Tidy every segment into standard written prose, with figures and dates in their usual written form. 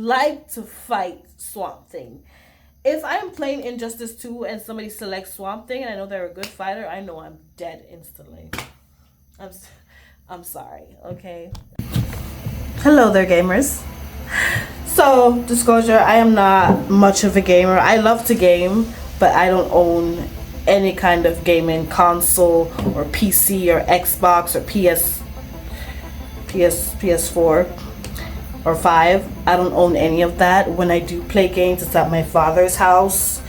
like to fight Swamp Thing. If I'm playing Injustice 2 and somebody selects Swamp Thing and I know they're a good fighter, I know I'm dead instantly. I'm sorry, okay? Hello there, gamers. So, disclosure, I am not much of a gamer. I love to game, but I don't own any kind of gaming console or PC or Xbox or PS4 or 5. I don't own any of that. When I do play games, it's at my father's house.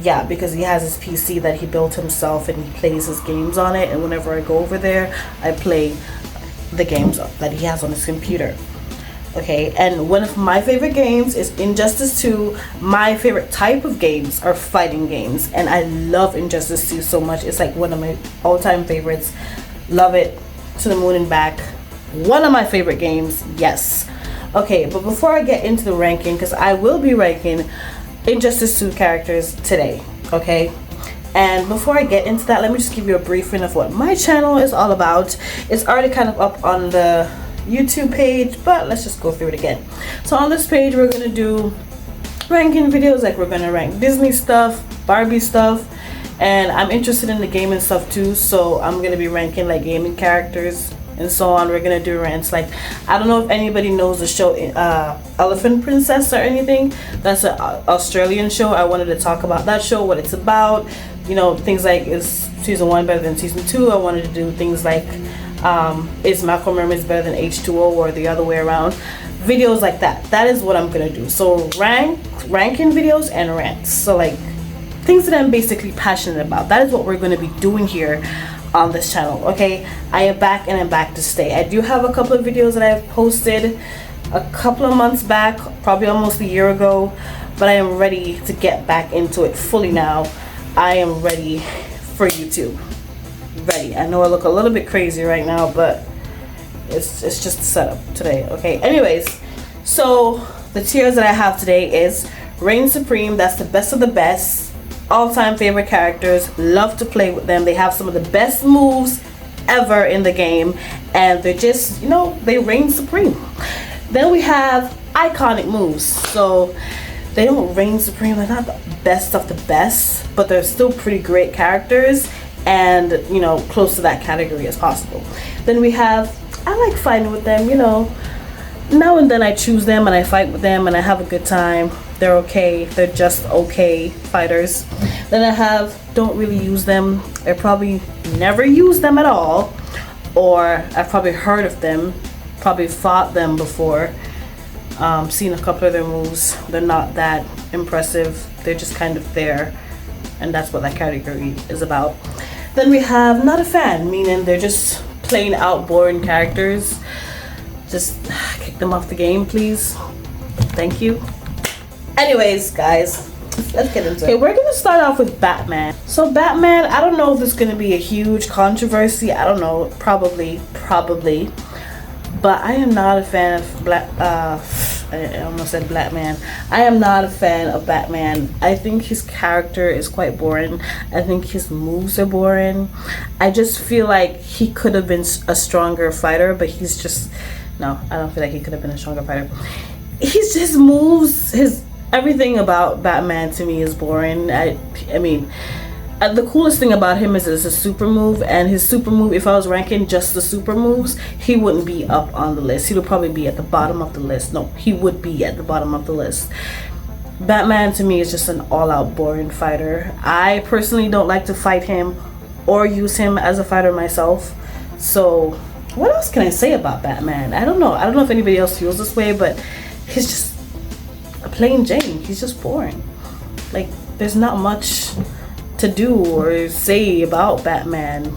Yeah, because he has his PC that he built himself and he plays his games on it. And whenever I go over there, I play the games that he has on his computer. Okay, and one of my favorite games is Injustice 2. My favorite type of games are fighting games, and I love Injustice 2 so much. It's like one of my all-time favorites. Love it to the moon and back. One of my favorite games, yes. Okay, but before I get into the ranking, because I will be ranking Injustice 2 characters today, okay? And before I get into that, let me just give you a briefing of what my channel is all about. It's already kind of up on the YouTube page, but let's just go through it again. So on this page, we're gonna do ranking videos, like we're gonna rank Disney stuff, Barbie stuff, and I'm interested in the gaming stuff too, so I'm gonna be ranking like gaming characters and so on. We're gonna do rants like, I don't know if anybody knows the show Elephant Princess or anything. That's an Australian show. I wanted to talk about that show, what it's about, you know, things like, is season 1 better than season 2? I wanted to do things like is Macro Mermaids better than H2O or the other way around? Videos like that. That is what I'm gonna do. So ranking videos and rants. So like things that I'm basically passionate about. That is what we're gonna be doing here on this channel. Okay, I am back and I'm back to stay. I do have a couple of videos that I've posted a couple of months back, probably almost a year ago, but I am ready to get back into it fully now. I am ready for YouTube. Ready. I know I look a little bit crazy right now, but it's just a setup today. Okay, anyways, so the tiers that I have today is Reign Supreme. That's the best of the best, all-time favorite characters. Love to play with them. They have some of the best moves ever in the game, and they're just, you know, they reign supreme. Then we have iconic moves. So they don't reign supreme, they're not the best of the best, but they're still pretty great characters, and you know, close to that category as possible. Then we have, I like fighting with them, you know, now and then I choose them and I fight with them and I have a good time. They're okay, they're just okay fighters. Then I have, don't really use them, I probably never use them at all, or I've probably heard of them, probably fought them before, seen a couple of their moves. They're not that impressive, they're just kind of there, and that's what that category is about. Then we have not a fan, meaning they're just plain out boring characters. Just kick them off the game, please. Thank you. Anyways, guys, let's get into it. Okay, we're gonna start off with Batman. So Batman, I don't know if it's gonna be a huge controversy. I don't know, probably. But I am not a fan of I almost said Black Man. I am not a fan of Batman. I think his character is quite boring. I think his moves are boring. I just feel like he could have been a stronger fighter, but he's just, no, I don't feel like he could have been a stronger fighter. He's just moves, his everything about Batman to me is boring. I mean, the coolest thing about him is it's a super move, and his super move, if I was ranking just the super moves, he wouldn't be up on the list. He would probably be at the bottom of the list. No, he would be at the bottom of the list. Batman to me is just an all-out boring fighter. I personally don't like to fight him or use him as a fighter myself. So what else can I say about Batman? I don't know if anybody else feels this way, but he's just a plain Jane. He's just boring. Like, there's not much to do or say about Batman.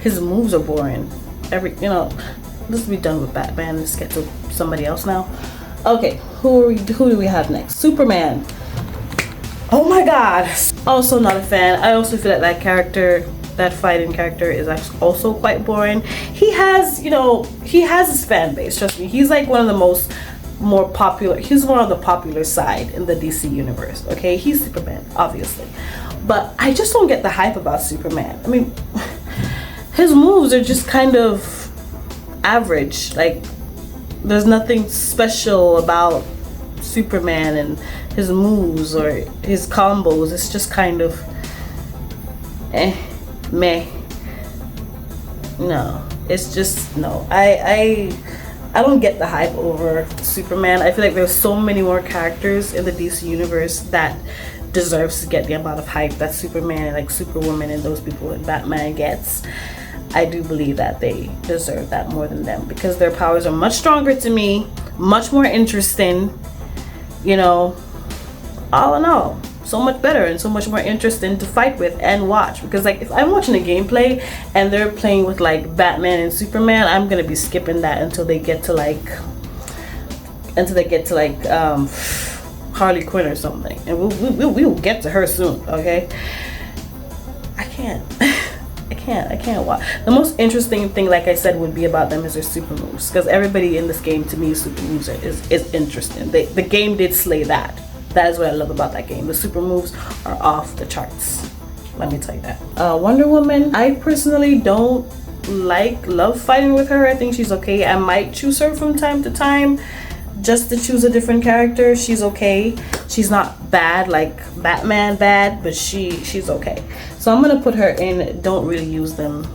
His moves are boring. Let's be done with Batman. Let's get to somebody else now. Okay, who do we have next? Superman. Oh my god. Also not a fan. I also feel like that fighting character is also quite boring. He has his fan base, trust me. He's like one of the more popular, he's one of the popular side in the DC universe. Okay, he's Superman, obviously, but I just don't get the hype about Superman. I mean, his moves are just kind of average. Like, There's nothing special about Superman and his moves or his combos. It's just kind of meh. No, it's just no. I don't get the hype over Superman. I feel like there's so many more characters in the DC universe that deserves to get the amount of hype that Superman and like Superwoman and those people and Batman gets. I do believe that they deserve that more than them because their powers are much stronger to me, much more interesting, you know, all in all, so much better and so much more interesting to fight with and watch. Because like if I'm watching a gameplay and they're playing with like Batman and Superman, I'm gonna be skipping that until they get to like Harley Quinn or something, and we will get to her soon. Okay, I can't. I can't watch. The most interesting thing, like I said, would be about them is their super moves, because everybody in this game, to me, super moves is interesting. The game did slay that. That is what I love about that game. The super moves are off the charts. Let me tell you that. Wonder Woman, I personally don't love fighting with her. I think she's okay. I might choose her from time to time just to choose a different character. She's okay. She's not bad like Batman bad, but she's okay. So I'm gonna put her in don't really use them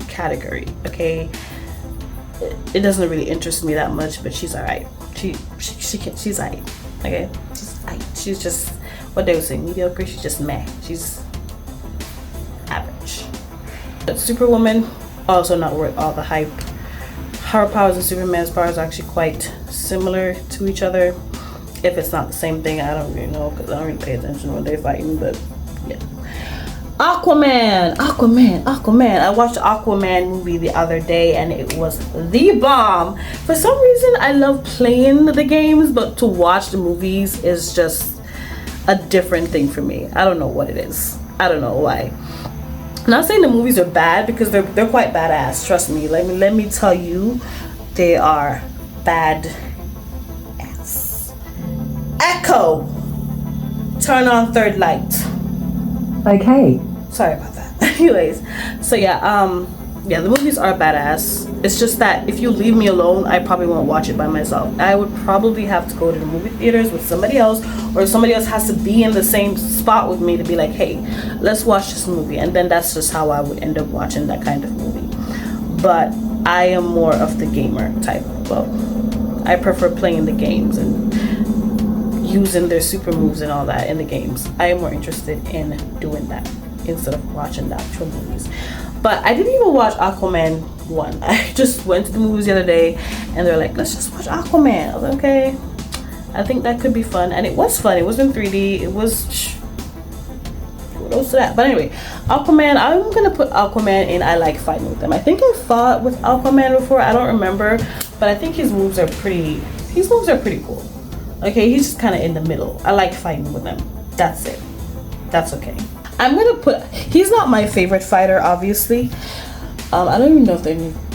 category. Okay, it doesn't really interest me that much, but she's all right. She's alright. Okay, she's alright. She's just what they would say mediocre. She's just meh. She's average. But Superwoman, also not worth all the hype. Her powers and Superman's powers are actually quite similar to each other. If it's not the same thing, I don't really know, because I don't really pay attention when they're fighting. But yeah. Aquaman. I watched the Aquaman movie the other day and it was the bomb. For some reason, I love playing the games, but to watch the movies is just a different thing for me. I don't know what it is. I don't know why. I'm not saying the movies are bad, because they're quite badass. Trust me. Let me tell you, they are bad ass. Echo, turn on third light. Okay. Sorry about that. Anyways, so yeah, the movies are badass. It's just that if you leave me alone, I probably won't watch it by myself. I would probably have to go to the movie theaters with somebody else, or somebody else has to be in the same spot with me to be like, hey, let's watch this movie. And then that's just how I would end up watching that kind of movie. But I am more of the gamer type. Well, I prefer playing the games and using their super moves and all that in the games. I am more interested in doing that instead of watching the actual movies. But I didn't even watch Aquaman 1. I just went to the movies the other day and they're like, let's just watch Aquaman. I was like, okay, I think that could be fun. And it was fun. It was in 3D. It was kudos to that. But anyway, Aquaman, I'm gonna put Aquaman in I like fighting with them. I think I fought with Aquaman before, I don't remember, but I think his moves are pretty cool. Okay, he's just kind of in the middle. I like fighting with him. That's it. That's okay. I'm gonna put, he's not my favorite fighter, obviously. I don't even know if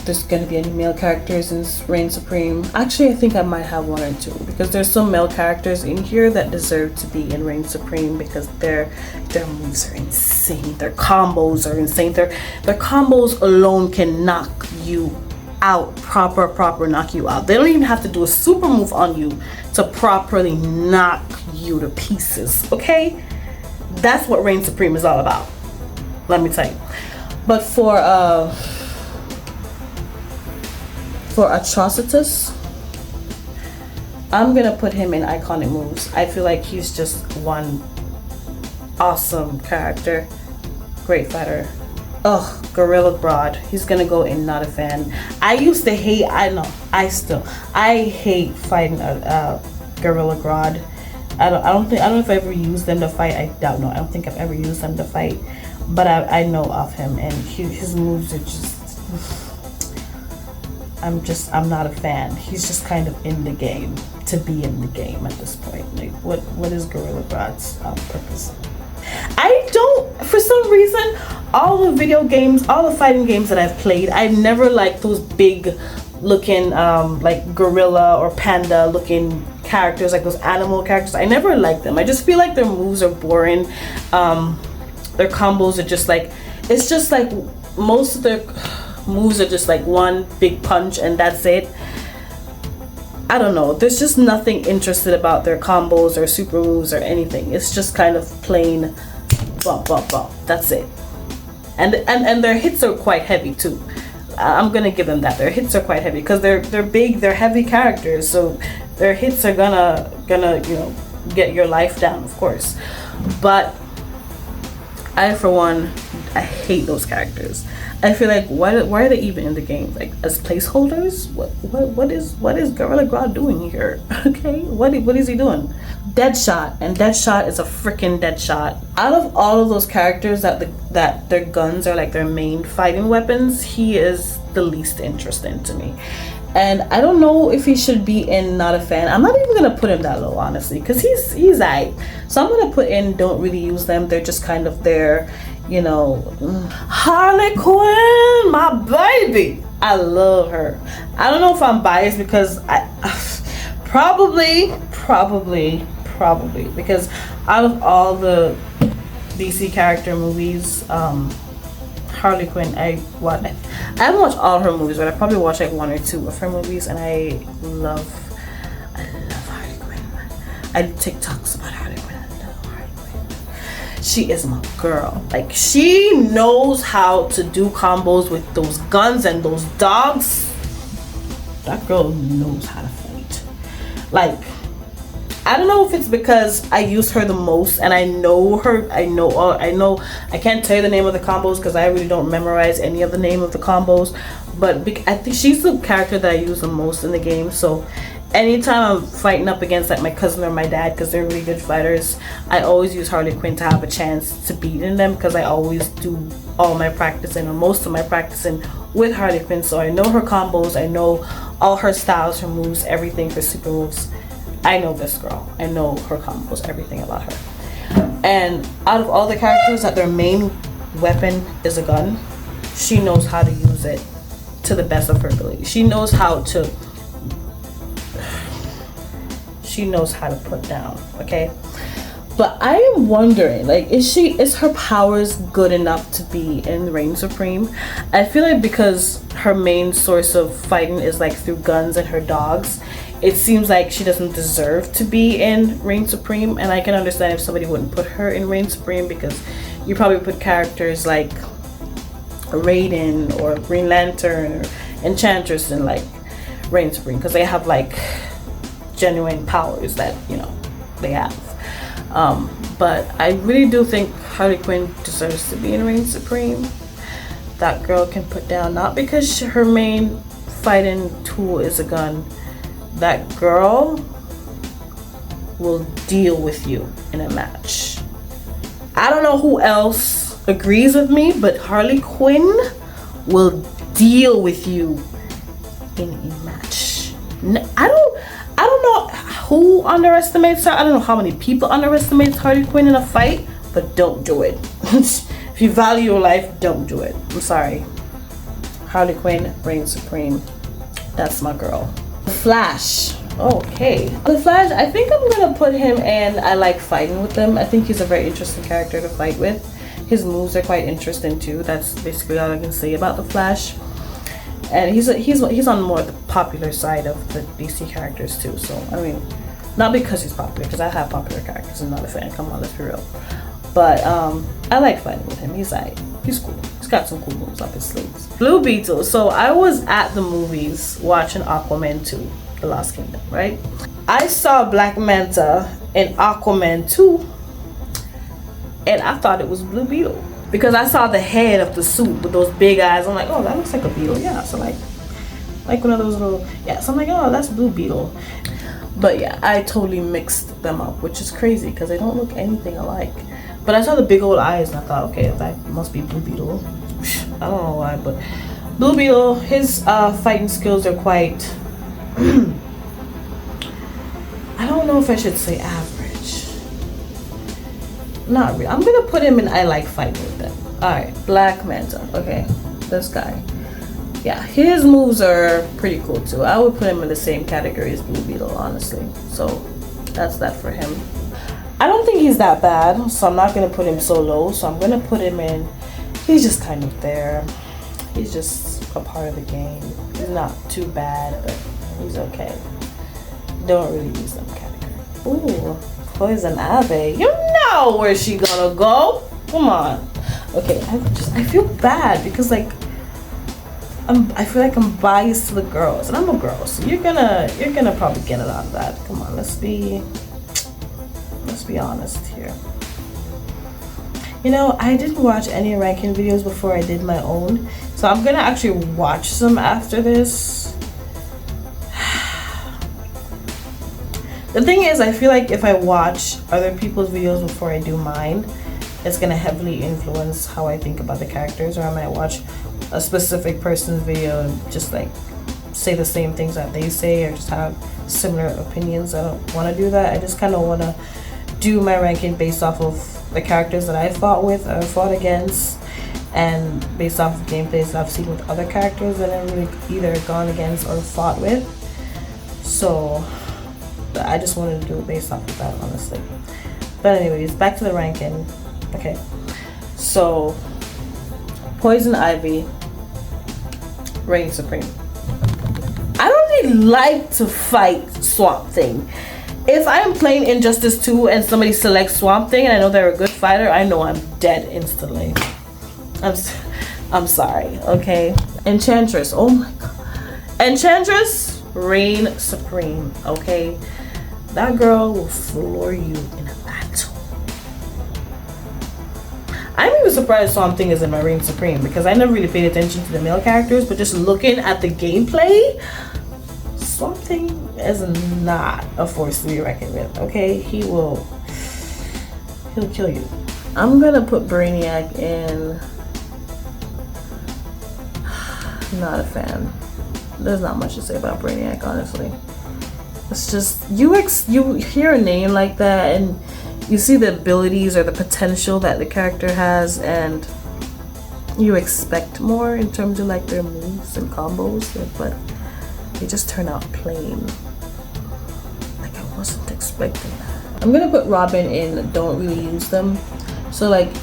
there's gonna be any male characters in Reign Supreme. Actually, I think I might have one or two, because there's some male characters in here that deserve to be in Reign Supreme, because their moves are insane. Their combos are insane. Their combos alone can knock you out, proper knock you out. They don't even have to do a super move on you to properly knock you to pieces. Okay, that's what Reign Supreme is all about, let me tell you. But for Atrocitus, I'm gonna put him in iconic moves. I feel like he's just one awesome character, great fighter. Ugh, Gorilla Grodd. He's gonna go in not a fan. I used to hate, I hate fighting Gorilla Grodd. I don't know if I ever used them to fight. I don't know. I don't think I've ever used them to fight. But I know of him, and his moves are just, I'm not a fan. He's just kind of in the game to be in the game at this point. Like, what is Gorilla Grodd's purpose? I don't, for some reason, all the video games, all the fighting games that I've played, I never liked those big looking like gorilla or panda looking characters, like those animal characters. I never liked them. I just feel like their moves are boring. Their combos are just like, it's just like most of their moves are just like one big punch and that's it. I don't know. There's just nothing interested about their combos or super moves or anything. It's just kind of plain bump, bump, bump. That's it. And their hits are quite heavy too. I'm gonna give them that. Their hits are quite heavy because they're big. They're heavy characters, so their hits are gonna get your life down, of course. But I, for one, I hate those characters. I feel like why are they even in the game? Like as placeholders? What is Gorilla Grodd doing here? Okay, what is he doing? Deadshot, and Deadshot is a freaking Deadshot. Out of all of those characters that their guns are like their main fighting weapons, he is the least interesting to me. And I don't know if he should be in Not a Fan. I'm not even gonna put him that low, honestly, because he's aight. So I'm gonna put in Don't really use them. They're just kind of there, Harley Quinn, my baby. I love her. I don't know if I'm biased because I probably because out of all the DC character movies, Harley Quinn, I haven't watched all her movies, but I probably watched like 1 or 2 of her movies, and I love Harley Quinn. I do TikToks about Harley Quinn. I love Harley Quinn. She is my girl. Like, she knows how to do combos with those guns and those dogs. That girl knows how to fight. Like, I don't know if it's because I use her the most and I know her. I can't tell you the name of the combos because I really don't memorize any of the name of the combos. But I think she's the character that I use the most in the game. So anytime I'm fighting up against like my cousin or my dad, because they're really good fighters, I always use Harley Quinn to have a chance to beat in them, because I always do all my practicing or most of my practicing with Harley Quinn. So I know her combos, I know all her styles, her moves, everything for super moves. I know this girl. I know her combos, everything about her. And out of all the characters that their main weapon is a gun, she knows how to use it to the best of her ability. She knows how to put down, okay? But I am wondering, like, is her powers good enough to be in Reign Supreme? I feel like because her main source of fighting is like through guns and her dogs, it seems like she doesn't deserve to be in Reign Supreme. And I can understand if somebody wouldn't put her in Reign Supreme, because you probably put characters like Raiden or Green Lantern or Enchantress in like Reign Supreme, because they have like genuine powers that they have. But I really do think Harley Quinn deserves to be in Reign Supreme. That girl can put down, not because her main fighting tool is a gun. That girl will deal with you in a match. I don't know who else agrees with me, but Harley Quinn will deal with you in a match. I don't know who underestimates her. I don't know how many people underestimate Harley Quinn in a fight, but don't do it. If you value your life, don't do it. I'm sorry. Harley Quinn, Reign Supreme. That's my girl. Flash. Okay. The Flash, I think I'm gonna put him in I like fighting with him. I think he's a very interesting character to fight with. His moves are quite interesting too. That's basically all I can say about the Flash. And he's on more the popular side of the DC characters too. So I mean, not because he's popular, because I have popular characters and Not a Fan. Come on, let's be real. But I like fighting with him. He's cool. He's got some cool moves up his sleeves. Blue Beetle. So I was at the movies watching Aquaman 2, The Lost Kingdom, right? I saw Black Manta in Aquaman 2, and I thought it was Blue Beetle, because I saw the head of the suit with those big eyes. I'm like, oh, that looks like a beetle. Yeah, so like one of those little, yeah. So I'm like, oh, that's Blue Beetle. But yeah, I totally mixed them up, which is crazy because they don't look anything alike. But I saw the big old eyes and I thought, okay, that must be Blue Beetle. I don't know why, but Blue Beetle, his fighting skills are quite, I don't know if I should say average. Not really. I'm gonna put him in I like fighting with them. Alright, Black Manta. Okay, this guy. Yeah, his moves are pretty cool too. I would put him in the same category as Blue Beetle, honestly. So that's that for him. I don't think he's that bad, so I'm not gonna put him so low. So I'm gonna put him in, he's just kind of there. He's just a part of the game. He's not too bad, but he's okay. Don't really use them category. Ooh, Poison Ivy. You know where she gonna go. Come on. Okay, I feel bad because like I feel like I'm biased to the girls, and I'm a girl, so you're gonna probably get it out of that. Come on, let's be honest here. You know, I didn't watch any ranking videos before I did my own, so I'm gonna actually watch some after this. The thing is, I feel like if I watch other people's videos before I do mine, it's gonna heavily influence how I think about the characters, or I might watch a specific person's video and just like say the same things that they say, or just have similar opinions. I don't want to do that. I just kind of want to do my ranking based off of the characters that I fought with or fought against, and based off of gameplays that I've seen with other characters that I've really either gone against or fought with. So I just wanted to do it based off of that, honestly. But anyways, back to the ranking. Okay, so Poison Ivy reigns supreme. I don't really like to fight Swamp Thing. If I am playing Injustice 2 and somebody selects Swamp Thing and I know they're a good fighter, I know I'm dead instantly. I'm sorry, okay? Enchantress, oh my god. Enchantress reign supreme, okay? That girl will floor you in a battle. I'm even surprised Swamp Thing is in my reign supreme because I never really paid attention to the male characters, but just looking at the gameplay, Swamp Thing is not a force to be reckoned with, okay? He'll kill you. I'm gonna put Brainiac in. Not a fan. There's not much to say about Brainiac, honestly. It's just you hear a name like that and you see the abilities or the potential that the character has, and you expect more in terms of like their moves and combos, but they just turn out plain. Like I wasn't expecting that. I'm gonna put Robin in don't really use them. So like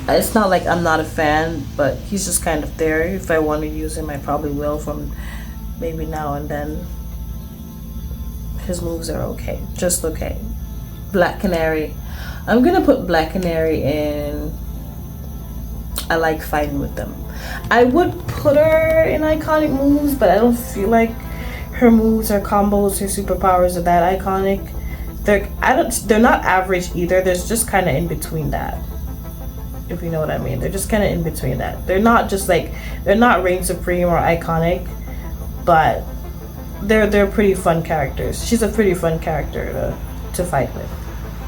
it's not like I'm not a fan, but he's just kind of there. If I want to use him, I probably will from maybe now and then. His moves are okay, just okay. Black Canary. I'm gonna put Black Canary in. I like fighting with them. I would put her in iconic moves, but I don't feel like her moves, her combos, her superpowers are that iconic. They're not average either. There's just kind of in between that, if you know what I mean. They're just kind of in between that. They're not just like, they're not reign supreme or iconic, but they're pretty fun characters. She's a pretty fun character to fight with.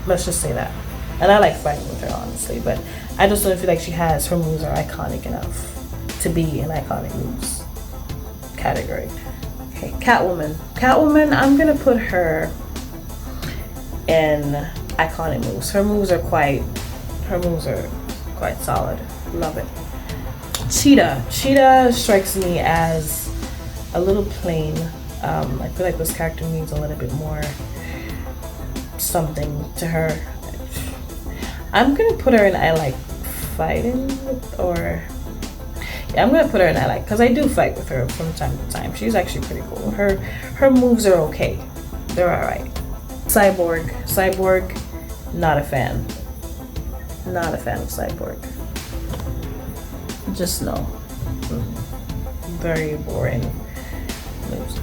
Let's just say that. And I like fighting with her, honestly, but I just don't feel like her moves are iconic enough to be in iconic moves category. Okay, Catwoman. Catwoman, I'm gonna put her in iconic moves. Her moves are quite solid. Love it. Cheetah. Cheetah strikes me as a little plain. I feel like this character needs a little bit more something to her. I'm gonna put her in I like fighting with, or yeah, I'm gonna put her in I like, because I do fight with her from time to time. She's actually pretty cool. Her moves are okay. They're alright. Cyborg, not a fan. Not a fan of Cyborg. Just no. Very boring moves.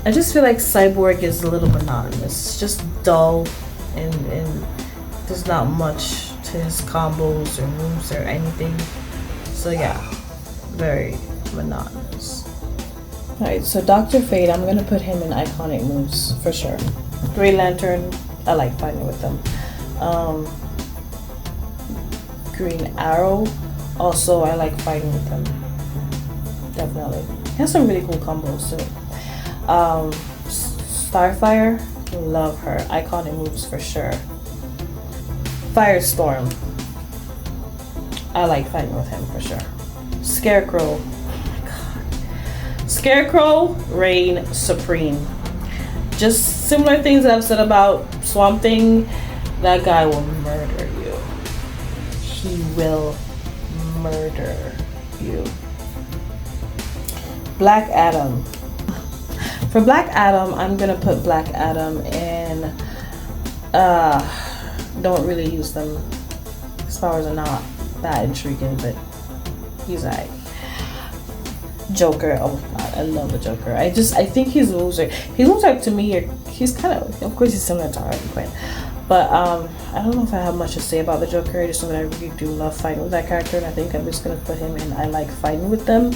I just feel like Cyborg is a little monotonous, just dull, and there's not much to his combos or moves or anything. So yeah, very monotonous. Alright, so Dr. Fate, I'm gonna put him in iconic moves for sure. Green Lantern, I like fighting with them. Green Arrow, also I like fighting with them. Definitely. He has some really cool combos too. Starfire, love her. Iconic moves for sure. Firestorm, I like fighting with him for sure. Scarecrow, oh my god. Scarecrow, reign supreme. Just similar things that I've said about Swamp Thing. That guy will murder you. He will murder you. Black Adam. For Black Adam, I'm gonna put Black Adam in. Don't really use them. His powers are not that intriguing, but he's alright. Joker, oh god, I love the Joker. I think his moves are, he looks like to me, he's kind of course he's similar to Harley Quinn, but I don't know if I have much to say about the Joker. I just know that I really do love fighting with that character, and I think I'm just gonna put him in I like fighting with them.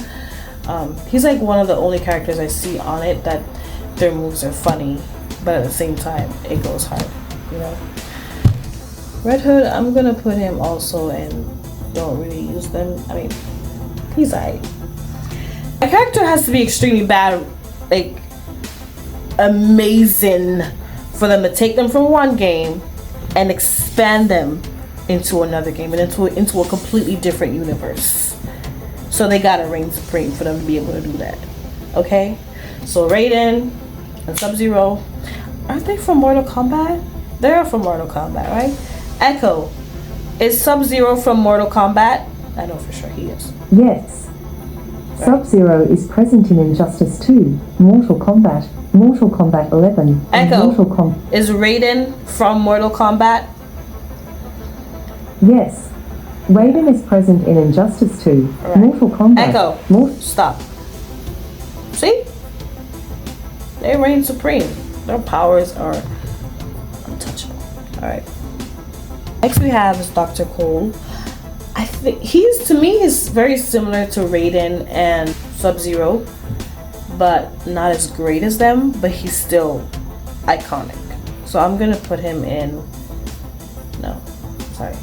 He's like one of the only characters I see on it that their moves are funny, but at the same time it goes hard, you know. Red Hood, I'm gonna put him also in don't really use them. I mean, he's alright. A character has to be extremely bad, like amazing, for them to take them from one game and expand them into another game and into a completely different universe. So they gotta reign supreme for them to be able to do that. Okay? So Raiden and Sub-Zero, aren't they from Mortal Kombat? They're from Mortal Kombat, right? Echo, is Sub-Zero from Mortal Kombat? I know for sure he is. Yes. Sub-Zero is present in Injustice 2, Mortal Kombat 11, and Echo, Mortal Kombat. is Raiden from Mortal Kombat? Yes. Raiden is present in Injustice 2, Right. Mortal Kombat. Echo, stop. See? They reign supreme. Their powers are untouchable. Alright. Next we have is Dr. Cole. I think he's very similar to Raiden and Sub-Zero, but not as great as them, but he's still iconic. So I'm gonna put him in,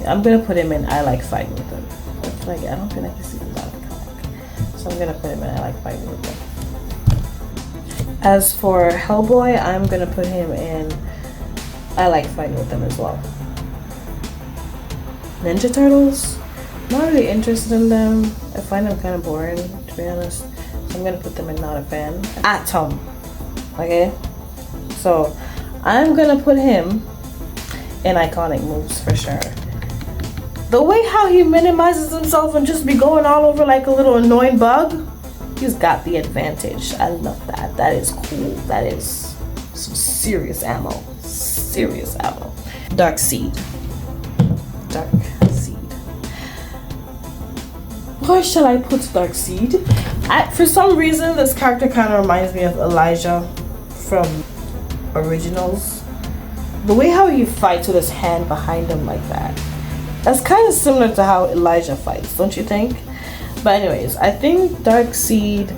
I'm gonna put him in I like fighting with them. I don't think I can see him that iconic. So I'm gonna put him in I like fighting with them. As for Hellboy, I'm gonna put him in I like fighting with them as well. Ninja Turtles, not really interested in them. I find them kind of boring, to be honest. So I'm gonna put them in not a fan. Atom, okay? So I'm gonna put him in iconic moves for sure. The way how he minimizes himself and just be going all over like a little annoying bug, he's got the advantage. I love that. That is cool. That is some serious ammo. Serious ammo. Darkseid. Where shall I put Darkseid? For some reason, this character kind of reminds me of Elijah from Originals. The way how he fights with his hand behind him like that. That's kind of similar to how Elijah fights, don't you think? But anyways, I think Darkseid,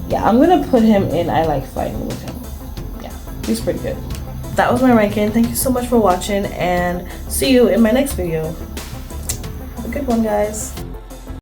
yeah, I'm gonna put him in I like fighting with him. Yeah, he's pretty good. That was my ranking. Thank you so much for watching, and see you in my next video. Have a good one, guys.